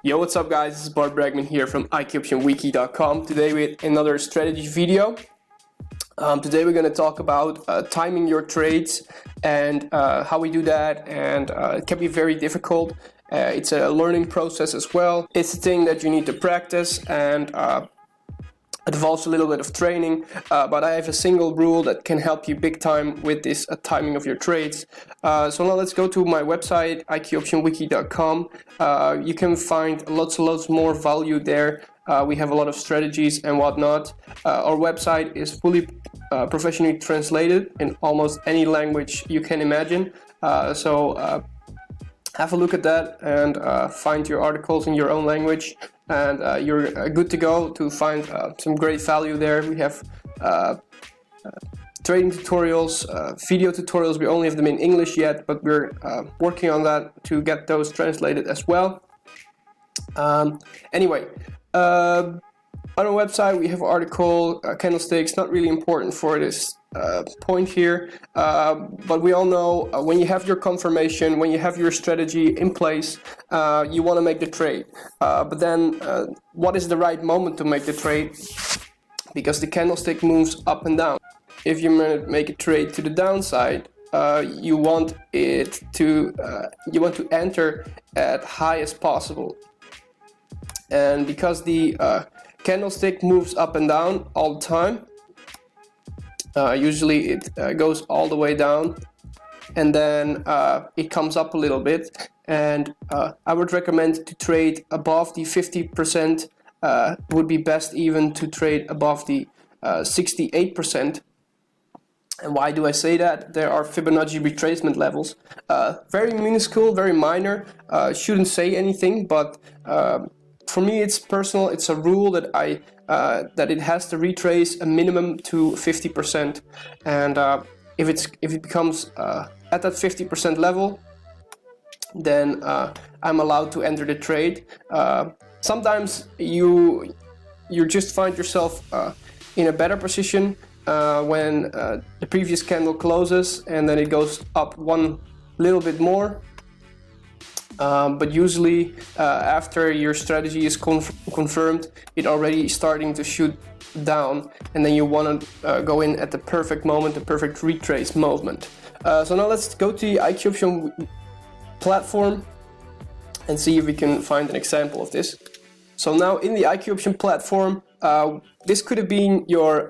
Yo, what's up guys, this is Bart Bregman here from IKEoptionWiki.com. Today with another strategy video. Today we're going to talk about timing your trades and how we do that, and it can be very difficult. It's a learning process as well. It's a thing that you need to practice, and it involves a little bit of training, but I have a single rule that can help you big time with this timing of your trades. So now let's go to my website, IKEoptionWiki.com. You can find lots more value there. We have a lot of strategies and whatnot. Our website is fully professionally translated in almost any language you can imagine. So have a look at that and find your articles in your own language, and you're good to go to find some great value there. We have trading tutorials, video tutorials. We only have them in English yet, but we're working on that to get those translated as well. Anyway, on our website we have an article, candlesticks, not really important for this point here, but we all know when you have your confirmation, when you have your strategy in place, you want to make the trade, but then what is the right moment to make the trade? Because the candlestick moves up and down. If you make a trade to the downside, you want to enter at high as possible, and because the candlestick moves up and down all the time, usually it goes all the way down and then it comes up a little bit, and I would recommend to trade above the 50%. Would be best even to trade above the 68%. And why do I say that? There are Fibonacci retracement levels, very minuscule, very minor, shouldn't say anything, but for me it's personal. It's a rule that that it has to retrace a minimum to 50%, and if it becomes at that 50% level, then I'm allowed to enter the trade. Sometimes you just find yourself in a better position when the previous candle closes and then it goes up one little bit more. But usually after your strategy is confirmed, it already starting to shoot down, and then you want to go in at the perfect moment, the perfect retrace moment. So now let's go to the IKEoption platform and see if we can find an example of this. So now in the IKEoption platform, this could have been your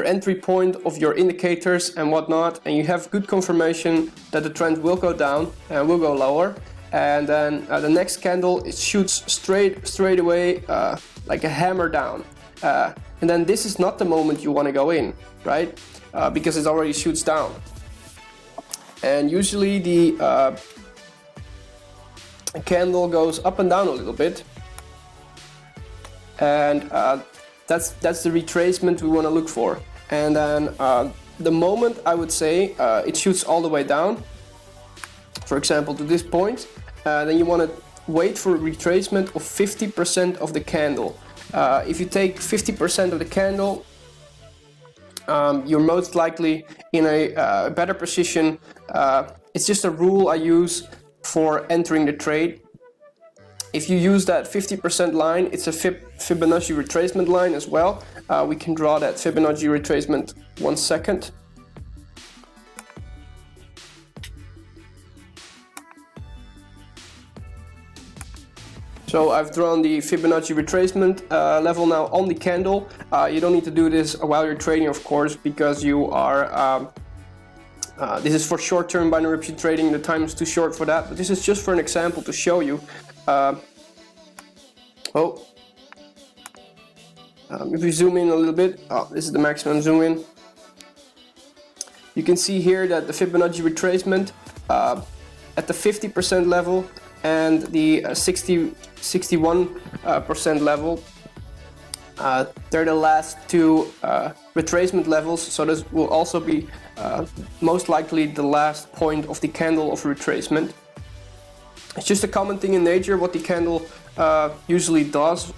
entry point of your indicators and whatnot, and you have good confirmation that the trend will go down and will go lower, and then the next candle, it shoots straight away like a hammer down, and then this is not the moment you want to go in, right? Because it already shoots down, and usually the candle goes up and down a little bit, and that's the retracement we want to look for. And then the moment, I would say, it shoots all the way down, for example to this point, then you want to wait for a retracement of 50% of the candle. If you take 50% of the candle, you're most likely in a better position. It's just a rule I use for entering the trade. If you use that 50% line, it's a Fibonacci retracement line as well. We can draw that Fibonacci retracement 1 second. So I've drawn the Fibonacci retracement level now on the candle. You don't need to do this while you're trading, of course, because you are this is for short-term binary option trading. The time is too short for that, but this is just for an example to show you. If we zoom in a little bit, this is the maximum zoom in. You can see here that the Fibonacci retracement at the 50% level and the 61% level, they're the last two retracement levels, so this will also be most likely the last point of the candle of retracement. It's just a common thing in nature what the candle usually does,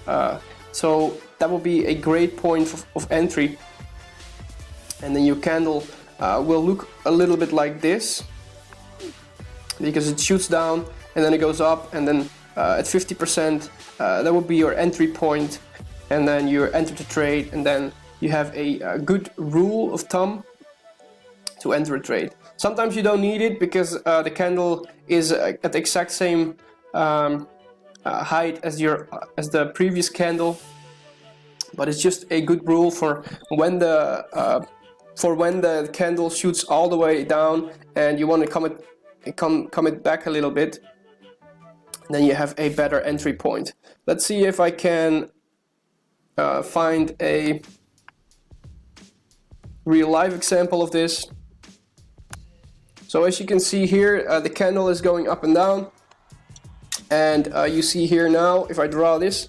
so that will be a great point of entry. And then your candle will look a little bit like this, because it shoots down and then it goes up and then at 50%, that would be your entry point, and then you enter the trade, and then you have a good rule of thumb to enter a trade. Sometimes you don't need it because the candle is at the exact same height as the previous candle, but it's just a good rule for when the candle shoots all the way down and you want to come it back a little bit. Then you have a better entry point. Let's see if I can find a real life example of this. So as you can see here, the candle is going up and down, and you see here now, if I draw this,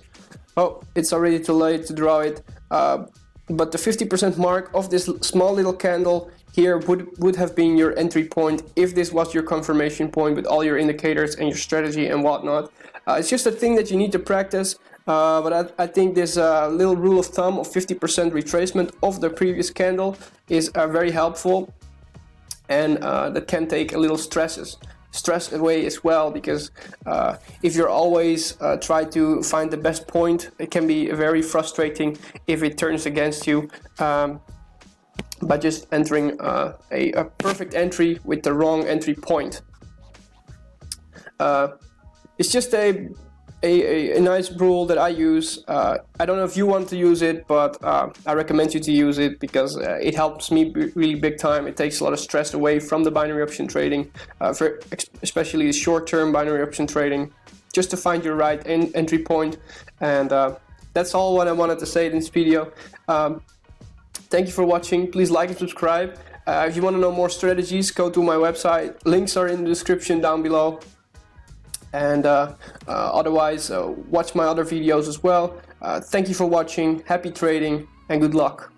oh, it's already too late to draw it, but the 50% mark of this small little candle here would have been your entry point if this was your confirmation point with all your indicators and your strategy and whatnot. It's just a thing that you need to practice, but I think this little rule of thumb of 50% retracement of the previous candle is very helpful, and that can take a little stress away as well, because if you're always try to find the best point, it can be very frustrating if it turns against you by just entering a perfect entry with the wrong entry point. It's just a nice rule that I use. I don't know if you want to use it, but I recommend you to use it because it helps me really big time. It takes a lot of stress away from the binary option trading, especially the short-term binary option trading, just to find your right entry point. And that's all what I wanted to say in this video. Thank you for watching. Please like and subscribe. If you want to know more strategies, go to my website. Links are in the description down below. And otherwise, watch my other videos as well. Thank you for watching. Happy trading and good luck.